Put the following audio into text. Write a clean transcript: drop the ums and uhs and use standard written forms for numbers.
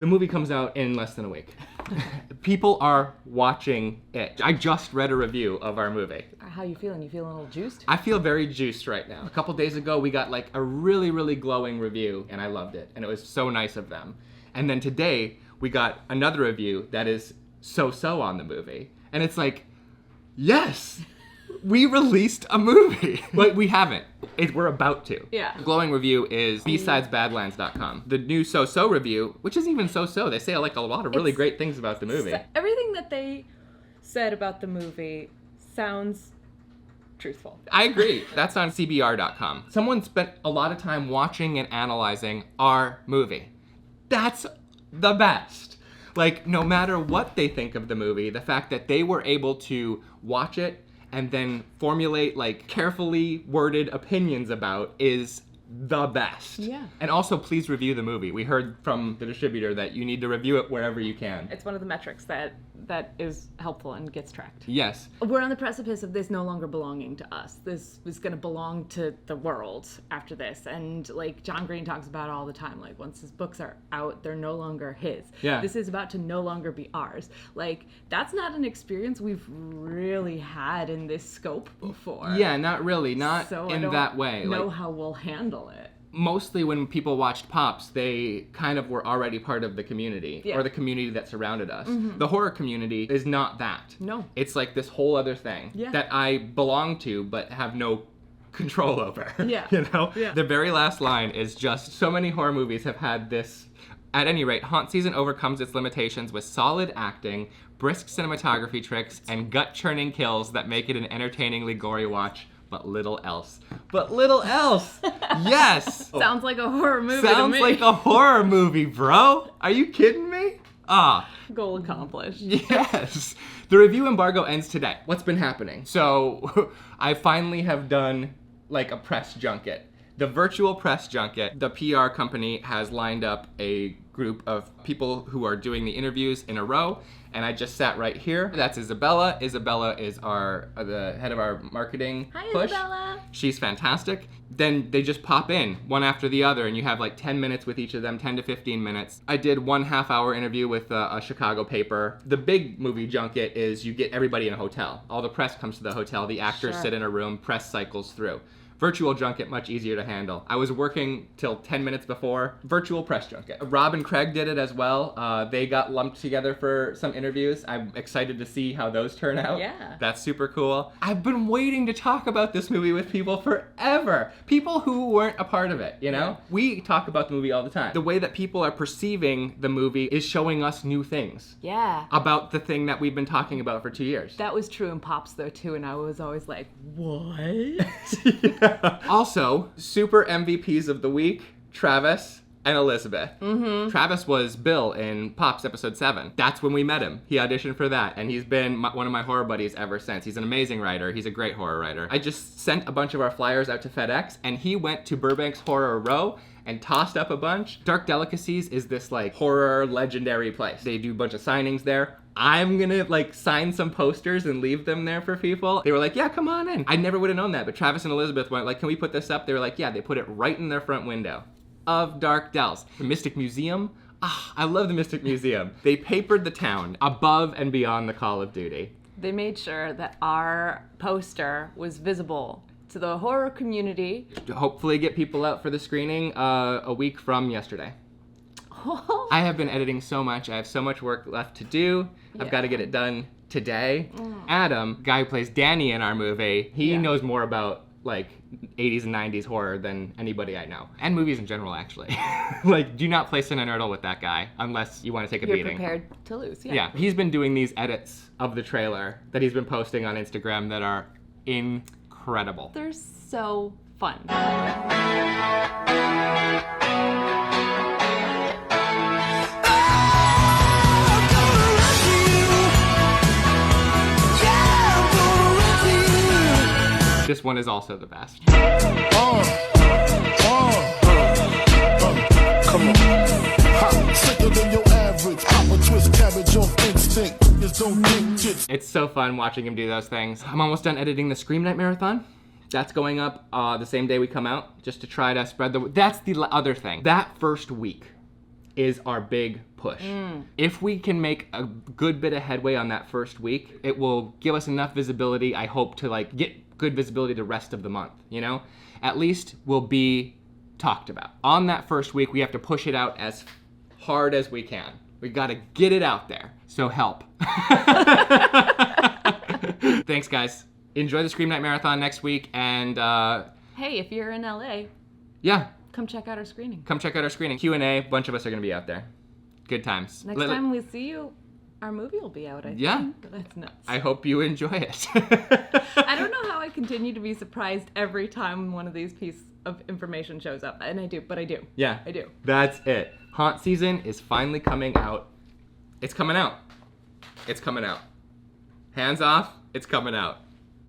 The movie comes out in less than a week. People are watching it. I just read a review of our movie. How you feeling? You feeling a little juiced? I feel very juiced right now. A couple days ago, we got like a really, really glowing review, and I loved it. And it was so nice of them. And then today, we got another review that is so-so on the movie. And it's like, yes! We released a movie. But we haven't. We're about to. Yeah. The glowing review is bsidesbadlands.com. The new so-so review, which isn't even so-so. They say like a lot of really great things about the movie. Everything that they said about the movie sounds truthful. I agree. That's on cbr.com. Someone spent a lot of time watching and analyzing our movie. That's the best. Like, no matter what they think of the movie, the fact that they were able to watch it and then formulate like carefully worded opinions about is the best. Yeah. And also, please review the movie. We heard from the distributor that you need to review it wherever you can. It's one of the metrics that is helpful and gets tracked. Yes. We're on the precipice of this no longer belonging to us. This was going to belong to the world after this. And like John Green talks about all the time, like once his books are out, they're no longer his. Yeah. This is about to no longer be ours. Like that's not an experience we've really had in this scope before. Yeah, not really. Not So in that way. Know like, how we'll handle it. Mostly when people watched Pops, they kind of were already part of the community, Yeah. or the community that surrounded us. The horror community is not that. No. It's like this whole other thing that I belong to but have no control over. Yeah. You know? Yeah. The very last line is just, so many horror movies have had this. At any rate, haunt season overcomes its limitations with solid acting, brisk cinematography tricks, and gut-churning kills that make it an entertainingly gory watch. But little else. But little else! Yes! Sounds like a horror movie to Sounds me. like a horror movie, bro! Are you kidding me? Goal accomplished. Yes! The review embargo ends today. What's been happening? So, I finally have done, like, a press junket. The virtual press junket, the PR company has lined up a group of people who are doing the interviews in a row, and I just sat right here. That's Isabella. Isabella is the head of our marketing push. Isabella. She's fantastic. Then they just pop in one after the other, and you have like 10 minutes with each of them, 10 to 15 minutes. I did 1.5 hour interview with a Chicago paper. The big movie junket is you get everybody in a hotel. All the press comes to the hotel. The actors sit in a room, press cycles through. Virtual junket, much easier to handle. I was working till 10 minutes before. Virtual press junket. Rob and Craig did it as well. They got lumped together for some interviews. I'm excited to see how those turn out. Yeah. That's super cool. I've been waiting to talk about this movie with people forever. People who weren't a part of it, you know? Yeah. We talk about the movie all the time. The way that people are perceiving the movie is showing us new things Yeah. about the thing that we've been talking about for 2 years. That was true in Pops though too, and I was always like, what? Yeah. Also, super MVPs of the week, Travis and Elizabeth. Travis was Bill in Pops episode 7. That's when we met him. He auditioned for that, and he's been one of my horror buddies ever since. He's an amazing writer. He's a great horror writer. I just sent a bunch of our flyers out to FedEx, and he went to Burbank's Horror Row and tossed up a bunch. Dark Delicacies is this like horror legendary place. They do a bunch of signings there. I'm gonna like sign some posters and leave them there for people. They were like, yeah, come on in. I never would have known that, but Travis and Elizabeth went like, can we put this up? They were like, yeah, they put it right in their front window of Dark Dells. The Mystic Museum. I love the Mystic Museum. They papered the town above and beyond the Call of Duty. They made sure that our poster was visible to the horror community. To hopefully get people out for the screening a week from yesterday. I have been editing so much. I have so much work left to do. I've got to get it done today. Adam, guy who plays Danny in our movie, he knows more about like 80s and 90s horror than anybody I know. And movies in general, actually. Like, do not play Cinnanerdle with that guy unless you want to take a You're beating. prepared to lose, yeah. Yeah, he's been doing these edits of the trailer that he's been posting on Instagram that are incredible. They're so fun. This one is also the best. Come on. Hot, sicker than your average. Pop a twist cabbage on instinct. Just don't think it's It's so fun watching him do those things. I'm almost done editing the Scream Night Marathon. That's going up the same day we come out, just to try to spread the... That's the other thing. That first week is our big push. If we can make a good bit of headway on that first week, it will give us enough visibility, I hope, to like get good visibility the rest of the month, you know? At least we'll be talked about. On that first week, we have to push it out as hard as we can. We gotta get it out there. So help. Thanks, guys. Enjoy the Scream Night Marathon next week, and Hey, if you're in LA, yeah, come check out our screening. come check out our screening. Q&A, a bunch of us are gonna be out there. Good times. Next time we see you, our movie will be out, I Yeah. think. That's nuts. I hope you enjoy it. I don't know how I continue to be surprised every time one of these pieces of information shows up. And I do, but I do. Yeah. I do. That's it. Haunt season is finally coming out. It's coming out. It's coming out. Hands off, it's coming out.